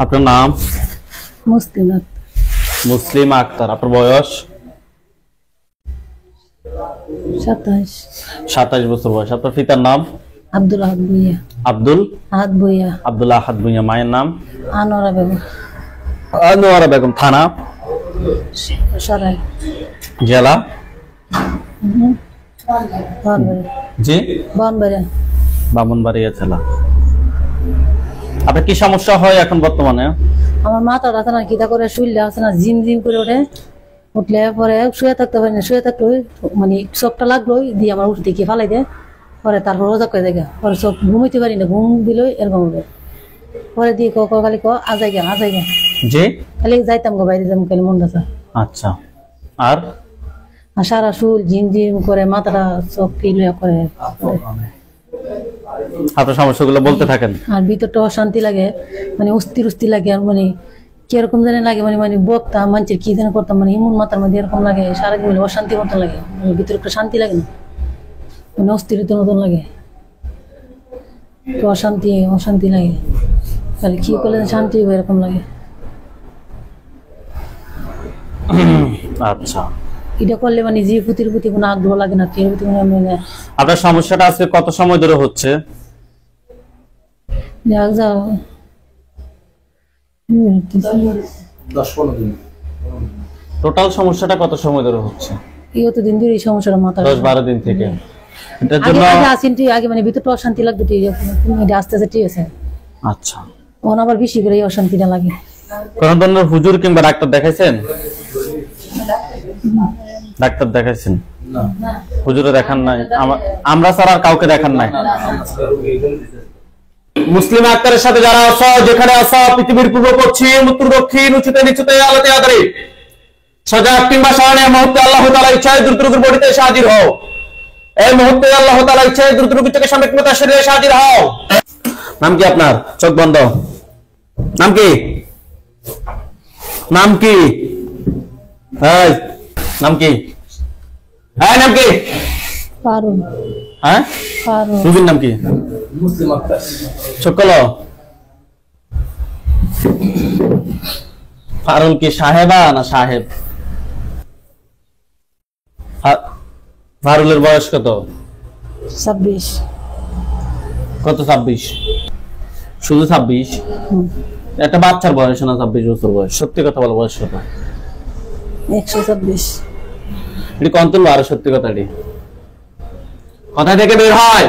আপনার নাম? মুসলিম আক্তার। আপনার বয়স? 27 বছর বয়স। আপনার পিতার নাম? আব্দুল আহাদ ভুঁইয়া। আব্দুল আহাদ ভুঁইয়া। আব্দুল আহাদ ভুঁইয়া। মায়ের নাম? আনোয়ারা বেগম। আনোয়ারা বেগম। থানা? সরাই। জেলা? জি ব্রাহ্মণবাড়িয়া জেলা। আপনার কি সমস্যা হয় এখন বর্তমানে? আমার মাথা ব্যথা না, কিটা করে শুইলে আছে না, জিম জিম করে ওঠে। উঠলে পরে শুয়ে থাকতে পারি না, শুয়ে থাকলে মানে চোখটা লাগলোই দিয়ে আমার উঠতে গিয়ে ফালাই দেয়। পরে তারপর রোজা করে দেখে পরে চোখ ঘুমাইতে পারি না, ঘুম দিল এরকম হবে। পরে দিয়ে খালি আজাই গে জি খালি যাইতাম গো বাইরে যাম খালি মনটা। আচ্ছা। আর সারা শুল জিম জিম করে মাথাটা চোখ ক্লিয়ার করে। আপনার সমস্যাগুলো বলতে থাকেন। আর ভিতরটা অশান্তি লাগে, মানে অস্থির লাগে। আর মানে কিরকম জানি লাগে, মানে মানে বকতাম মানুষের কি যেন করতাম, মানে ইমন মাথার মধ্যে এরকম লাগে, সারাদিন মানে অশান্তি মতো লাগে, মানে ভিতরে একটা শান্তি লাগে না, মানে অস্থিরতার মতন লাগে, অশান্তি অশান্তি লাগে। তাহলে কি করলে শান্তি হবে এরকম লাগে। আচ্ছা। এটা করলে মানে যে পুতির প্রতি কোনো আগ্রহ লাগে না। আপনার সমস্যাটা আজকে কত সময় ধরে হচ্ছে? টোটাল সমস্যাটা কত সময় ধরে হচ্ছে? দিন ধরে এই সমস্যাটা মাথা 10-12 দিন থেকে। এটার জন্য আগে মানে ভিতরটা অশান্তি লাগতো, আস্তে আস্তে ঠিক আছে। আচ্ছা। ওন আবার বেশি করে এই অশান্তিটা লাগে। কোন ধরনের হুজুর কিংবা ডাক্তার দেখাইছেন? ডাক্তার দেখাইছেন? না। হুজুরে দেখান নাই? আমরা ছাড়া কাউকে দেখান নাই? মুসলিম আক্তারের সাথে যারা আছো, যেখানে আছো, পৃথিবীর পূর্ব পশ্চিম উত্তর দক্ষিণ উঁচুতে নিচুতে আলোতে আদরে সজাগ কিংবা সহনে মুহূর্তে আল্লাহ তাআলা ইচ্ছায় দ্রুতগতির বডিতে এসে হাজির হও। এই মুহূর্তে আল্লাহ তাআলা ইচ্ছায় দ্রুতগতির থেকে সামগ্রিকতার শরীরে এসে হাজির হও। নাম কি আপনার? চোখ বন্ধ। নাম কি? নাম কি? হ্যাঁ নাম কি? হ্যাঁ নাম কি? ফারুন। হ্যাঁ ফারুন। রুবির নাম কি? মুসলিম আক্তার। চোখলো। ফারুন কি সাহেবা না সাহেব? ফারুলের বয়স কত? 26। কত? 26? শুধু 26? একটা বাচ্চার বয়স না 26 বছর বয়স? সত্যি কথা বলো, বয়স কত? 126। এটি কোন তুলবো? আর সত্যি কথাটি কথা থেকে বের হয়।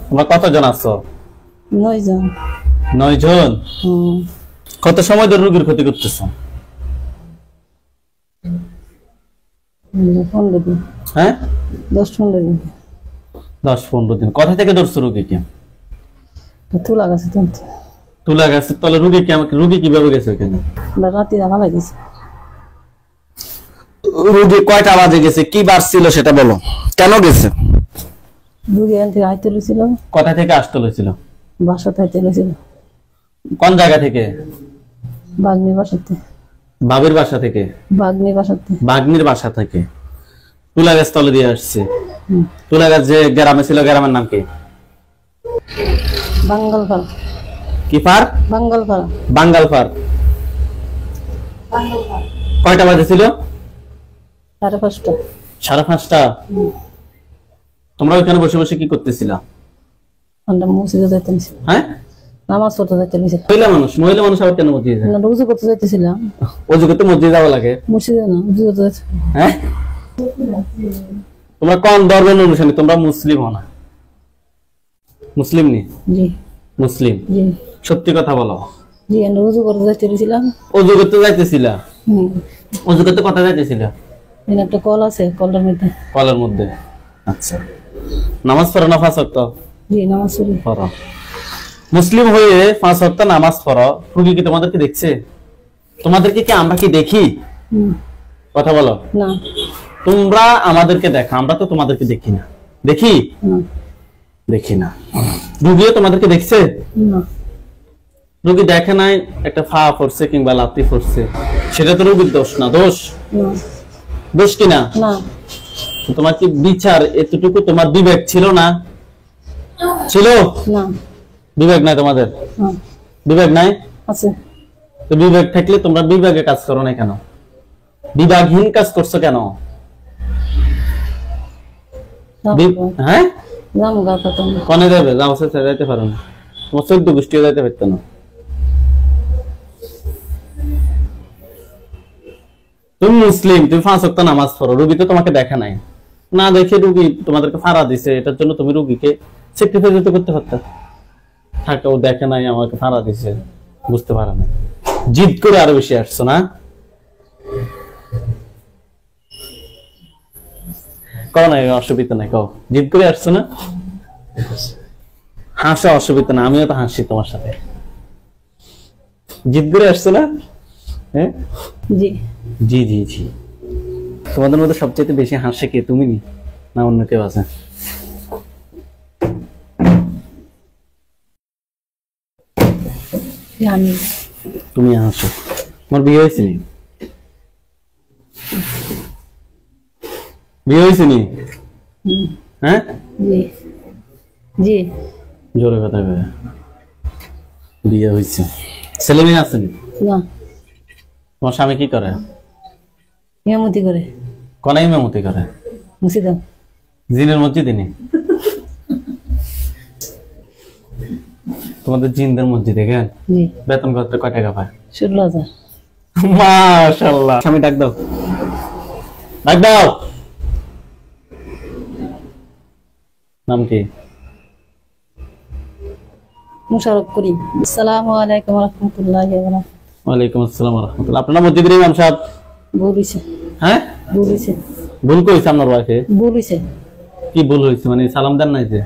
তোমরা কতজন আছো? 9 জন। 9 জন? কত সময় ধরে রোগীর ক্ষতি করতেছো? 15 দিন। হ্যাঁ 10-15 দিন। 10-15 দিন। কথা থেকে ধরছো রোগীকে? তুলা গেছে। তুলা গেছে? তাহলে রোগী কিভাবে গেছে ওখানে? রাতে ভালো গেছে। রোগী কয়টা বাজে গেছে? কি বার ছিল সেটা বলো, কেন গেছে? রোগী এখান থেকে আইতে লইছিল। কোথা থেকে আসতে লইছিল? বাসা থেকে লইছিল। কোন জায়গা থেকে? বাগনির বাসা থেকে। বাবির বাসা থেকে? বাগনির বাসা থেকে। বাগনির বাসা থেকে তুলা গাছ তলে দিয়ে আসছে। তুলা গাছ যে গ্রামে ছিল, গ্রামের নাম কি? বাঙ্গালপাড়া। কি পার? বাঙ্গালপাড়া। বাঙ্গালপাড়। কয়টা বাজে ছিল? 5:30। 5:30? তোমরা ওইখানে বসে বসে কি করতেছিলা? আমরা মসজিদে যাইতেছি। হ্যাঁ নামাজ পড়তে যাইতেছি। মহিলা মানুষ আবার কেন মসজিদে যায়? না, ওযু করতে যাইতেছিলাম। ওযু করতে মসজিদে যাওয়া লাগে? মসজিদে না, ওযু করতে যাচ্ছি। হ্যাঁ তোমরা কোন ধর্মের অনুসারী? তোমরা মুসলিম হও না? মুসলিম নি? জি মুসলিম। জি। সত্যি কথা বলো। জি আমরা ওযু করতে যাইতেছিলাম। ওযু করতে যাইতেছিলা? ওযু করতে কথা যাইতেছিলা? এখানে একটা কল আছে, কলের মধ্যে। কলের মধ্যে? আচ্ছা। নামাজ পড়ো না 5 ওয়াক্ত? জি নামাজ পড়ো। মুসলিম হয়ে 5 ওয়াক্ত নামাজ পড়ো, রোগী কি তোমাদেরকে দেখছে? তোমাদেরকে কি আমরা কি দেখি? কথা বলো। না। তোমরা আমাদেরকে দেখো, আমরা তো তোমাদেরকে দেখি না। দেখি? দেখি না। রোগীও তোমাদেরকে দেখছে? না। রোগী দেখে নাই, একটা ফা পড়ছে কিংবা লাথি পড়ছে, সেটা তো রোগীর দোষ না? দোষ? দোষ কিনা? না। তোমার কি বিচার এতটুকু তোমার বিবেক ছিল না ছিল? না। বিবেক নাই তোমাদের? না। বিবেক নাই? আছে। তো বিবেক থাকলে তোমরা বিবেকে কাজ করো না কেন? বিভাগহীন কাজ করছো কেন? হ্যাঁ, কনে যাবে? যাও, সে যাইতে পারো না, তোমার 14 গোষ্ঠীও যাইতে পারতো না। তুমি মুসলিম, তুমি 5 ওয়াক্ত নামাজ পড়ো, রুগী তো তোমাকে দেখা নাই, না দেখে রুগী তোমাদেরকে ফাড়া দিছে, এটার জন্য তুমি রুগীকে স্যাক্রিফাইস করতে পারতা? থাকে ও দেখে নাই, আমাকে ফাড়া দিছে, বুঝতে পারে না, জিদ করে আরো বেশি আসছো না? কও না, অসুবিধা নাই, কও জিদ করে আসছো না? হাসা অসুবিধা না, আমিও তো হাসি তোমার সাথে। জিদ করে আসছো না? হ্যাঁ, জি জি জি জি। তোমাদের মধ্যে সবচেয়ে বেশি হাসে কে, তুমি না অন্য কেউ আছে? তুমি হাসো। তোমার বিয়ে হয়েছে নি? বিয়ে হয়েছে নি? হ্যাঁ, জি জি। জোরে কথা বলে। বিয়ে হয়েছে, ছেলে মেয়ে আছে নি? না। তোমার স্বামী কি করে? ইমামতি করে। কোন ইমামতি করে? মসজিদে। জিনের মসজিদে নি? তোমাদের জিনদের মসজিদে কেন? জি। বেতন কত, কয় টাকা পায়? 16,000। মাশাআল্লাহ। স্বামী ডাক দাও, ডাক দাও। নাম কি? মুশাররফ করিম। আসসালামু আলাইকুম ওয়া রাহমাতুল্লাহি ওয়া বারাকাতুহু। ওয়া আলাইকুম আসসালাম ওয়া রাহমাতুল্লাহ। আপনার মসজিদের ইমাম সাহেব ভুল হইছে। হ্যাঁ, ভুল হইছে। ভুল কইছে আপনার ওয়াইফে? ভুল হইছে। কি ভুল হইছে মানে সালাম দেন নাই যে?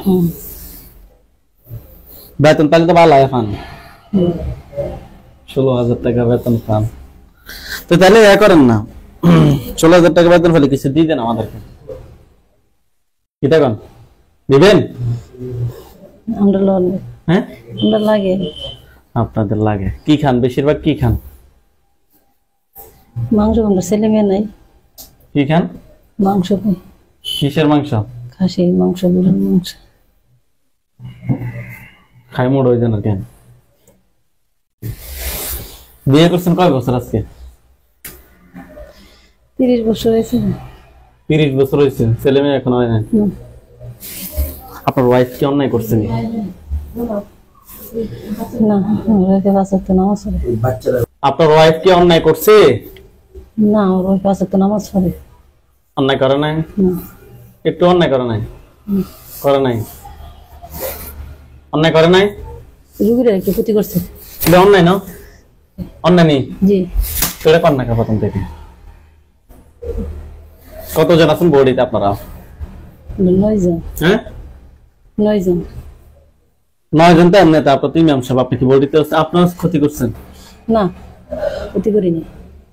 বেতন তাহলে তো ভালো হয়, পান 16,000 টাকা বেতন পান, তো তাহলে এ করেন না, 16,000 টাকা বেতন ফেলে কিছু দিয়ে দেন আমাদেরকে। কি দেখুন দিবেন? আমরা লাগে। হ্যাঁ, আমরা লাগে। আপনাদের লাগে? কি খান বেশিরভাগ? কি খান? মাংস। আমরা ছেলে মেয়ে নাই। কি খান? মাংস। কিসের মাংস? খাসির মাংস, গরুর মাংস। খাই মোড় হয়ে যান কেন? বিয়ে করছেন কয় বছর আজকে? 30 বছর হয়েছে। 30 বছর হয়েছে, ছেলে মেয়ে এখন হয় না? আপনার ওয়াইফ কি অন্যায় করছেন? না, আপনার ওয়াইফ কি অন্যায় করছে? না, ওর ওয়াইফ আছে তো নামাজ পড়ে। অন্যায় করে নাই? একটু অন্যায় করে নাই? করে নাই? অন্যায় করে নাই? রুগীরা কি ক্ষতি করছে? এটা অন্যায় না? অন্যায় নেই? জি। তোরা কর না প্রথম থেকে। কতজন আছেন বডিতে আপনারা? 9 জন। হ্যাঁ, 9 জন। 9 জন তো এমনি, তারপর তুমি ইমাম সাহেব, আপনি কি বডিতে আপনার ক্ষতি করছেন? না, ক্ষতি করিনি।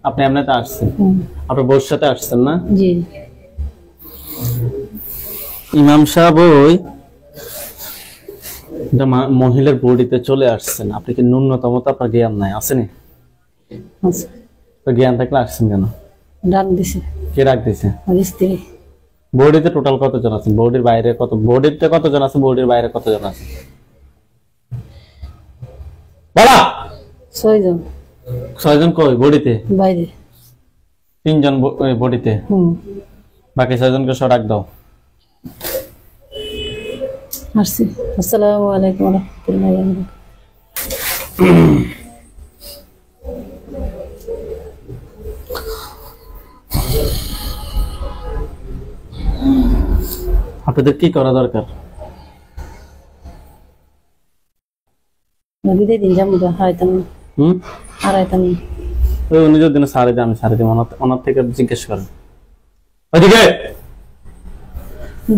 আপনি এমনিতে আসছেন, আপনার বউর সাথে আসছেন না? জি। ইমাম সাহেব ওই মহিলার বডিতে চলে আসছেন, আপনি কি ন্যূনতম তো আপনার জ্ঞান নাই? আসেনি? তো জ্ঞান থাকলে আসছেন কেন? ডাক দিছে। কে ডাক দিছে? স্ত্রী। বডিতে টোটাল কতজন আছেন? বডির বাইরে কত? বডিতে কতজন আছে? বডির বাইরে কতজন আছে? বলা। 6 জন। 6 জন কই বডিতে? বাইরে 3 জন বডিতে। বাকি 6 জনকে সব ডাক দাও। আসছি। আসসালামু আলাইকুম ওয়া রাহমাতুল্লাহি ওয়া বারাকাতুহু। আপনাদের কি করা দরকার? নদীতে দিন যাবো হারাইতাম। হারাইতাম ওই উনি যদি সারে দেন, আমি সারে দিব, ওনার থেকে জিজ্ঞেস করেন। ওইদিকে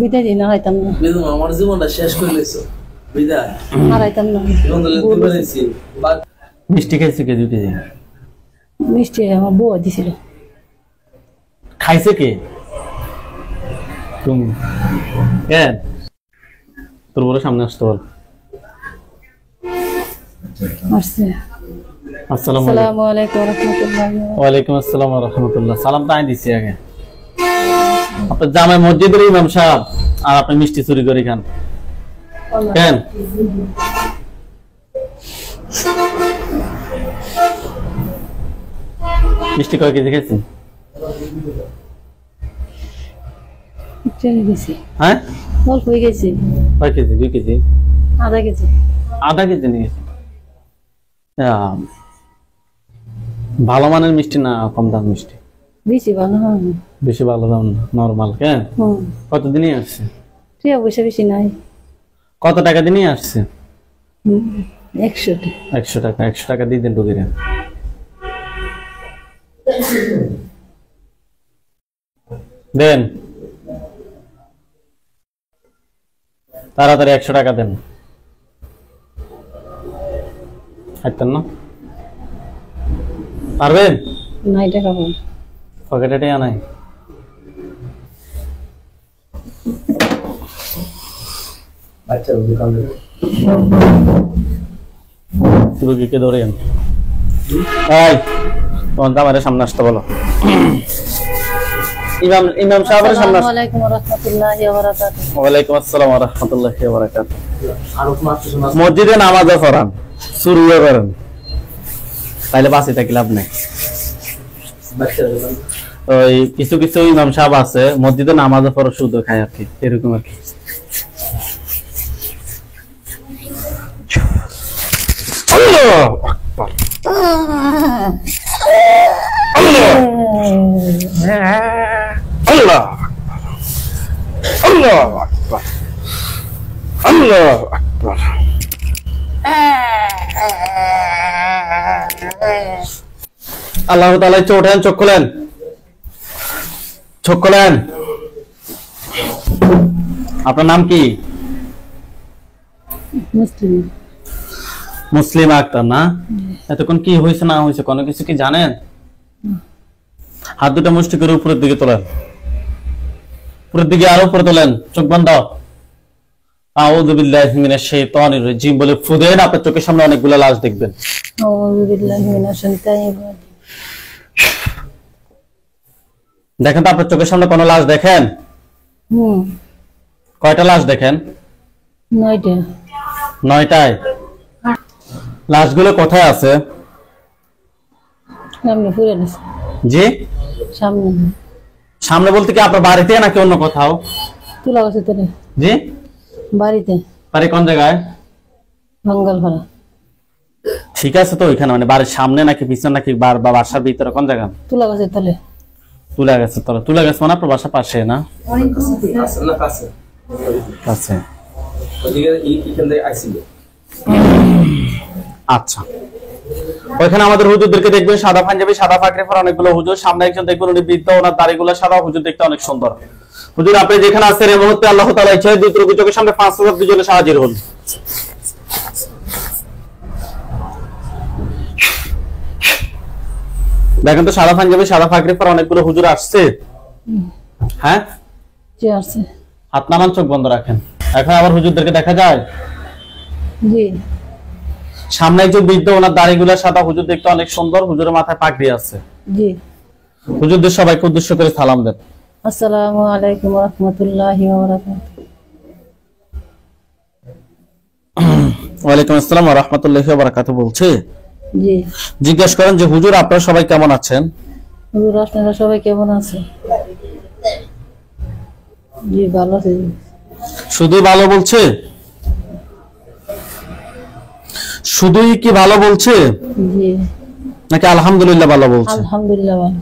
বিদায় দিন, হারাইতাম না। আমার জীবনটা শেষ করে লেছো, বিদায় হারাইতাম না। মিষ্টি খাইছে কে? দিতে যাই মিষ্টি আমার বউ দিছিল। খাইছে কে? তুমি। কেন তোর বড় সামনে আসতে বল। আসসালামু আলাইকুম ওয়া রাহমাতুল্লাহি। ওয়া আলাইকুম আসসালাম ওয়া রাহমাতুল্লাহ। সালাম তো আমি দিছি আগে। আপনার জামাই মসজিদের ইমাম সাহেব, আর আপনি মিষ্টি চুরি করে খান। কেন মিষ্টি কয় কেজি খেয়েছেন? চলে গেছি, হ্যাঁ অল্প হয়ে গেছে। কয় কেজি? 2 কেজি? আধা কেজি। আধা কেজি নিয়ে গেছে। ভালো মানের মিষ্টি না কম দাম মিষ্টি? বেশি ভালো হয় না। বেশি ভালো দাম না, নরমাল। কেন কতদিনই আসছে? টিয়া পয়সা বেশি নাই। কত টাকা দিয়ে আসছে? 100 টাকা। 100 টাকা। 100 টাকা দিয়ে দেন ঢুকিয়ে দেন, তাড়াতাড়ি 100 টাকা দেন। হাঁটতেন না পারবেন? নাই টাকা পাবো পকেটে টাকা নাই। আচ্ছা রুগীকে ধরে আন। তোমার দামারের সামনে আসতে বলো। ইমাম সাহেবের সামনে। আসসালামু আলাইকুম ওয়া রাহমাতুল্লাহি ওয়া বারাকাতুহু। ওয়া আলাইকুম আসসালাম ওয়া রাহমাতুল্লাহি ওয়া বারাকাতুহু। মসজিদে নামাজও পড়ান, শুরুও করেন, তাইলে বাঁচি থাকি লাভ নাই। ওই কিছু কিছু ইমাম সাহেব আছে মসজিদে নামাজও পড়া শুধু খায় আর কি, এরকম আর কি। আল্লাহু আকবার, আল্লাহ আল্লাহ আল্লাহু আকবার, আল্লাহু আকবার। আল্লাহ তাআলা চোখ ওঠেন, চোখ খোলেন, চোখ খোলেন। আপনার নাম কি? মুসলিম। মুসলিম আক্তার না? এতক্ষণ কি হয়েছে না হয়েছে কোনো কিছু কি জানেন? হাত দুটো মুষ্টি করে উপরের দিকে তোলেন, উপরের দিকে আরো উপরে তোলেন, চোখ বন্ধ। আউযু বিল্লাহি মিনাশ শাইতানির রাজিম বলে ফু দেন। আপনার চোখের সামনে অনেকগুলো লাশ দেখবেন। আউযু বিল্লাহি মিনাশ শাইতানির রাজিম। দেখেন তো আপনার চোখের সামনে কোনো লাশ দেখেন? কয়টা লাশ দেখেন? 9টা। 9টায়? লাশগুলো কোথায় আছে? সামনে পড়ে আছে। জি সামনে। সামনে বলতে কি আপনার বাড়িতে নাকি অন্য কোথাও? তুলা গাছে তোলে। জি বাড়িতে। বাড়ি কোন জায়গায়? মঙ্গলপাড়া। ঠিক আছে, তো ওইখানে মানে বাড়ির সামনে নাকি পিছনে নাকি বাসার ভিতরে কোন জায়গা? তুলা গাছের তলে। তুলা গাছের তলে? তুলা গাছ মানে আপনার বাসার পাশে না? কাছে। আচ্ছা, ওইখানে আমাদের হুজুরদেরকে দেখবেন সাদা পাঞ্জাবি সাদা পাগড়ি পরা অনেকগুলো হুজুর। সামনে একজন দেখবেন উনি বৃদ্ধ, ওনার দাড়িগুলো সাদা, হুজুর দেখতে অনেক সুন্দর। হুজুর আপনি যেখানে আছেন এই মুহূর্তে আল্লাহ তাআলা ইচ্ছা দুটো চোখের সামনে 5 দুজনে হাজির হন। দেখেন তো সাদা পাঞ্জাবি সাদা পাগড়ি পরা অনেকগুলো হুজুর আসছে। হ্যাঁ জি আছে। হাত নামান, চোখ বন্ধ রাখেন। এখন আবার হুজুরদেরকে দেখা যায়? জি। সামনে একজন বৃদ্ধ, ওনার দাড়িগুলো সাদা, হুজুর দেখতে অনেক সুন্দর, হুজুরের মাথায় পাগড়ি আছে। জি। হুজুরদের সবাইকে উদ্দেশ্য করে সালাম দেন। আসসালামু আলাইকুম ওয়া রাহমাতুল্লাহি ওয়া বারাকাতুহু। ওয়া আলাইকুম আসসালাম ওয়া রাহমাতুল্লাহি ওয়া বারাকাতুহু বলছে। জি। জিজ্ঞেস করেন যে হুজুর আপনারা সবাই কেমন আছেন? হুজুর আপনারা সবাই কেমন আছেন? জি ভালো আছি। শুধুই ভালো বলছে? শুধুই কি ভালো বলছে জি নাকি আলহামদুলিল্লাহ ভালো বলছে? আলহামদুলিল্লাহ ভালো।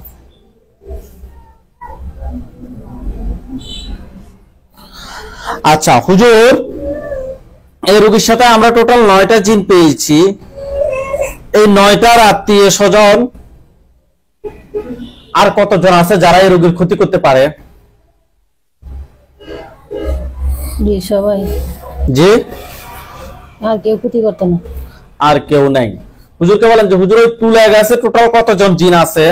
আচ্ছা হুজুর, এই রোগীর সাথে আমরা টোটাল 9টা জিন পেয়েছি। এই 9টার আত্মীয় স্বজন আর কতজন আছে যারা এই রোগীর ক্ষতি করতে পারে? জি সবাই। জি আর কেউ ক্ষতি করতো না? আর কেউ নাই। হুজুরকে বলেন যে হুজুর ওই তুলা গাছে টোটাল কতজন জিন আছে?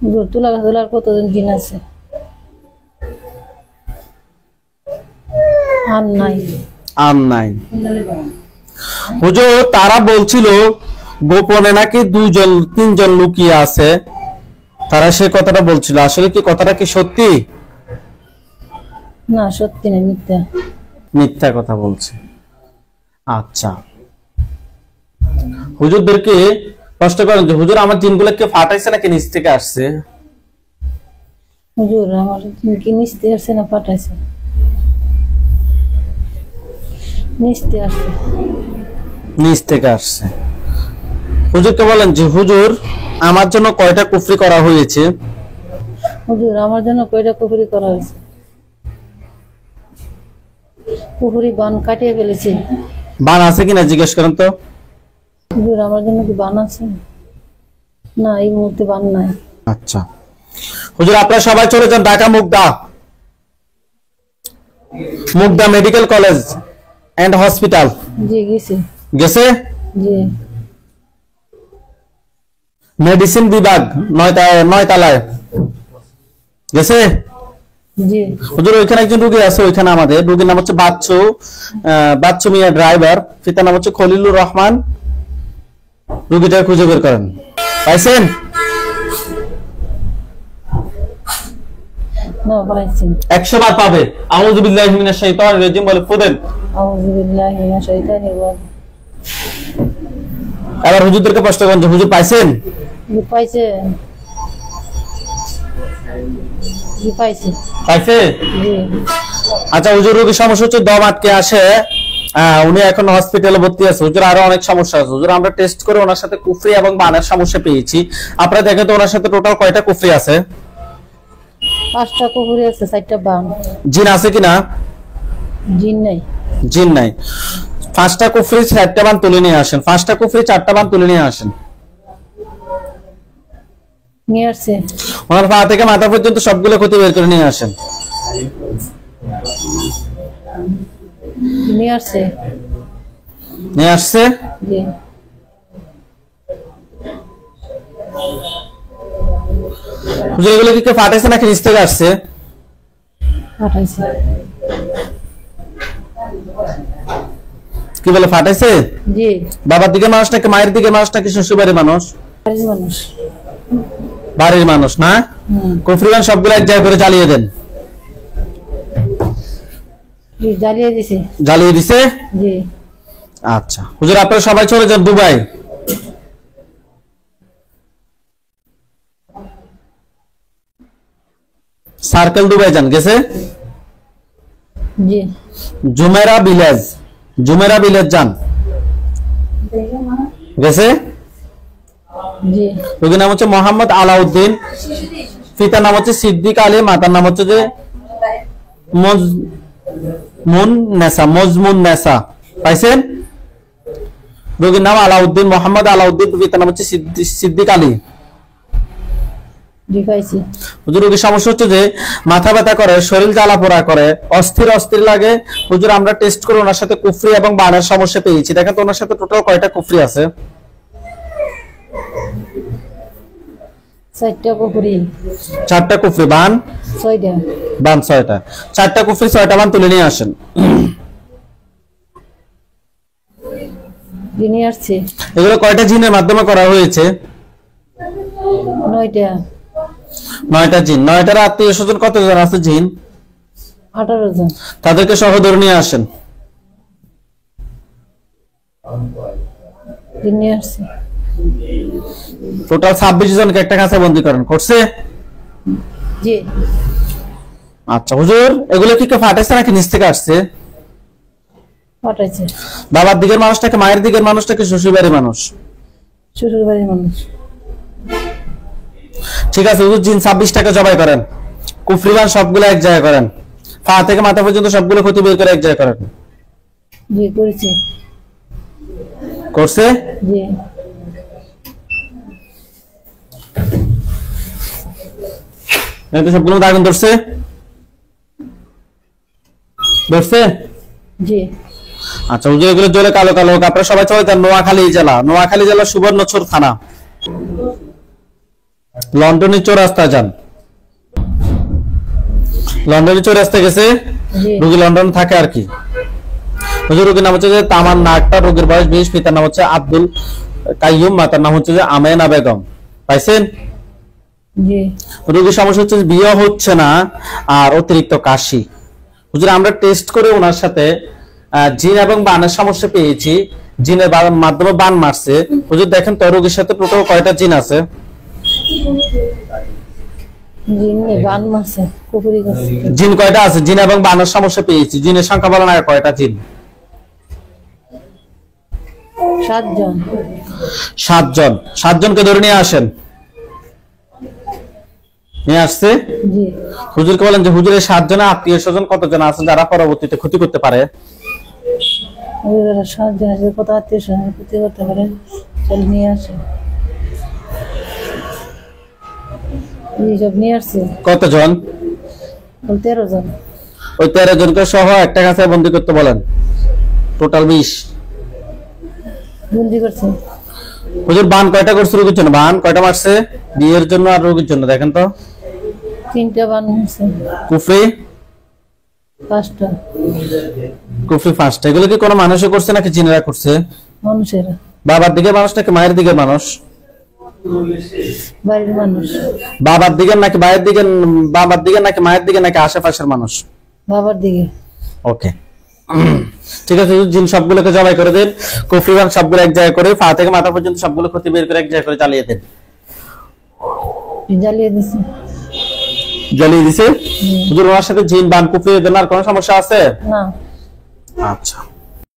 হুজুর তুলা গাছে আর কতজন জিন আছে? আর নাই। আর নাই। হুজুর তারা বলছিল গোপনে নাকি 2-3জন লুকিয়ে আছে, তারা সে কথাটা বলছিল। আসলে কি কথাটা কি সত্যি? না সত্যি না, মিথ্যা। মিথ্যা কথা বলছে। আচ্ছা, হুজুরদেরকে প্রশ্ন করেন যে হুজুর আমার জিনগুলোকে ফাটাইছে নাকি নিচ থেকে আসছে? হুজুর আমার কি নিচতে আসছে না পাঠাইছে? নিচতে আসছে। নিচ থেকে আসছে। হুজুরকে বলেন যে হুজুর আমার জন্য কয়টা কুফরি করা হয়েছে? হুজুর আমার জন্য কয়টা কুফরি করা হয়েছে? কুফরি বান কাটিয়ে ফেলেছে। বান আছে কিনা জিজ্ঞেস করেন তো। হুজুর আমার জন্য কি বান আছে? না, এই মুহূর্তে বান নাই। আচ্ছা হুজুর আপনারা সবাই চলে যান Dhaka Mugda medical college and hospital. জি গেছে। গেছে? জি। মেডিসিন বিভাগ 9 তলায় গেছে? জি। হুজুর ওইখানে একজন রোগী আছে, ওইখানে আমাদের রোগীর নাম হচ্ছে বাচ্চু মিয়া ড্রাইভার, পিতার নাম হচ্ছে খলিলুর রহমান। রোগীটা খুঁজে বের করেন। পাইছেন? না পাইছেন। 100 বার পাবে। আউযু বিল্লাহি মিনাশ শাইতানির রাজিম বলে ফুদেন। আউযু বিল্লাহি মিনাশ শাইতানির রাজিম। এবার হুজুরদেরকে প্রশ্ন করেন যে হুজুর পাইছেন? জি পাইছেন। জি পাইছে। পাইছে? জি। আচ্ছা হুজুর রোগীর সমস্যা হচ্ছে দম আটকে আসে, উনি এখন হসপিটালে ভর্তি আছে। হুজুর আরো অনেক সমস্যা আছে। হুজুর আমরা টেস্ট করে ওনার সাথে কুফরি এবং বানের সমস্যা পেয়েছি। আপনারা দেখেন তো ওনার সাথে টোটাল কয়টা কুফরি আছে? 5টা কুফরি আছে, 4টা বান। জিন আছে কিনা? জিন নাই। জিন নাই। 5টা কুফরি 4টা বান তুলে নিয়ে আসেন। 5টা কুফরি 4টা বান তুলে নিয়ে আসেন। নিয়ে আসছে। ওনার পা থেকে মাথা পর্যন্ত সবগুলো ক্ষতি বের করে নিয়ে আসেন। নিয়ে আসছে। নিয়ে আসছে? জি। হুজুর এগুলো কি ফাটাইছে নাকি নিচ থেকে আসছে? পাঠাইছে। কি বলে ফাটাইছে? জি। বাবার দিকে মানুষ নাকি মায়ের দিকে মানুষ নাকি শ্বশুরবাড়ির মানুষ? বাড়ির মানুষ। বাড়ির মানুষ না? কুফরিয়ান সবগুলো এক জায়গায় করে জ্বালিয়ে দেন। জি জ্বালিয়ে দিছে। জ্বালিয়ে দিছে? জি। আচ্ছা হুজুর আপনারা সবাই চলে যান দুবাই। সার্কেল দুবাই যান। গেছে? জি। জুমেরা ভিলেজ যান। গেছে? জি। রোগীর নাম হচ্ছে মোহাম্মদ আলাউদ্দিন, পিতার নাম হচ্ছে সিদ্দিক আলী, মাতার নাম হচ্ছে যে মজমুন নেসা। পাইছেন? রোগীর নাম আলাউদ্দিন, মোহাম্মদ আলাউদ্দিন, পিতার নাম হচ্ছে সিদ্দিক আলী। জি পাইছি। হুজুর রোগীর সমস্যা হচ্ছে যে মাথা ব্যথা করে, শরীর জ্বালা পোড়া করে, অস্থির লাগে। হুজুর আমরা টেস্ট করে ওনার সাথে কুফরি এবং বানের সমস্যা পেয়েছি। দেখেন তো ওনার সাথে টোটাল কয়টা কুফরি আছে? 4টা কুফরি। 4টা কুফরি। বান? 6টা। বান 6টা। 4টা কুফরি 6টা বান তুলে নিয়ে আসেন। নিয়ে আসছে। এগুলো কয়টা জিনের মাধ্যমে করা হয়েছে? 9টা। 9টা জিন। 9টার আত্মীয় স্বজন কতজন আছে জিন? 18 জন। তাদেরকে সহ ধরে নিয়ে আসেন। নিয়ে আসছে। টোটাল 26 জনকে একটা কাছে বন্দী করেন। করছে? জি। আচ্ছা হুজুর এগুলো কি কেউ ফাটাইছে নাকি নিচ থেকে আসছে? পাঠাইছে। বাবার দিকের মানুষটাকে, মায়ের দিকের মানুষটাকে, শ্বশুরবাড়ির মানুষ? শ্বশুর বাড়ির মানুষ। ঠিক আছে হুজুর জিন 26টাকে জবাই করেন। কুফরিবান সবগুলো এক জায়গায় করেন। পা থেকে মাথা পর্যন্ত সবগুলো ক্ষতি বের করে এক জায়গায় করেন। জি করেছি। করছে? জি। এতে সবগুলো আগুন ধরছে? ধরছে? জি। আচ্ছা হুজুর এগুলো জ্বলে কালো কালো হোক। আপনারা সবাই চলে যান নোয়াখালী জেলা সুবর্ণচর থানা, লন্ডনের চৌরাস্তায় যান। লন্ডনের চৌরাস্তায় গেছে? জি। রোগী লন্ডন থাকে আর কি। হুজুর রোগীর নাম হচ্ছে যে তামান্না আক্তার, রোগীর বয়স 20, পিতার নাম হচ্ছে আব্দুল কাইয়ুম, মাতার নাম হচ্ছে যে আমেনা বেগম। পাইছেন? জি। রোগীর সমস্যা হচ্ছে বিয়ে হচ্ছে না আর অতিরিক্ত কাশি। হুজুর আমরা টেস্ট করে ওনার সাথে জিন এবং বানের সমস্যা পেয়েছি, জিনের মাধ্যমে বান মারছে। হুজুর দেখেন তো রোগীর সাথে টোটাল কয়টা জিন আছে? জিন কয়টা আছে? জিন এবং বানের সমস্যা পেয়েছি, জিনের সংখ্যা বলেন আর কয়টা জিন? 7 জন। 7 জন। 7 জনকে ধরে নিয়ে আসেন। নিয়ে আসছে। জি। হুজুরকে বলেন যে হুজুরের 7 জনের আত্মীয় স্বজন কতজন আছে যারা পরবর্তীতে ক্ষতি করতে পারে? হুজুরের 7 জন আছে, কত আত্মীয় স্বজন ক্ষতি করতে পারে চল নিয়ে আসে। সব নিয়ে আসছে। কতজন? 13 জন। ওই 13 জনকে সহ একটা কাছে বন্দী করতে বলেন, টোটাল 20 বন্দী করছে। হুজুর বান কয়টা করছে রোগীর জন্য? বান কয়টা মারছে বিয়ের জন্য আর রোগীর জন্য? দেখেন তো। 3টা বান হচ্ছে। কুফরি 5টা। কুফরি 5টা। এগুলো কি কোনো মানুষে করছে নাকি জিনেরা করছে? মানুষেরা। বাবার দিকে মানুষ নাকি মায়ের দিকে মানুষ? বাড়ির মানুষ। বাবার দিকে নাকি মায়ের দিকে? বাবার দিকে নাকি মায়ের দিকে নাকি আশেপাশের মানুষ? বাবার দিকে। ওকে, ঠিক আছে। জিন সবগুলোকে জবাই করে দেন, কুফরি বান সবগুলো এক জায়গায় করে, পা থেকে মাথা পর্যন্ত সবগুলো ক্ষতি বের করে এক জায়গায় করে জ্বালিয়ে দেন। জ্বালিয়ে দিছে। জ্বালিয়ে দিছে। হুজুর ওনার সাথে জিন বান কুফরি এর জন্য আর কোনো সমস্যা আছে না? আচ্ছা।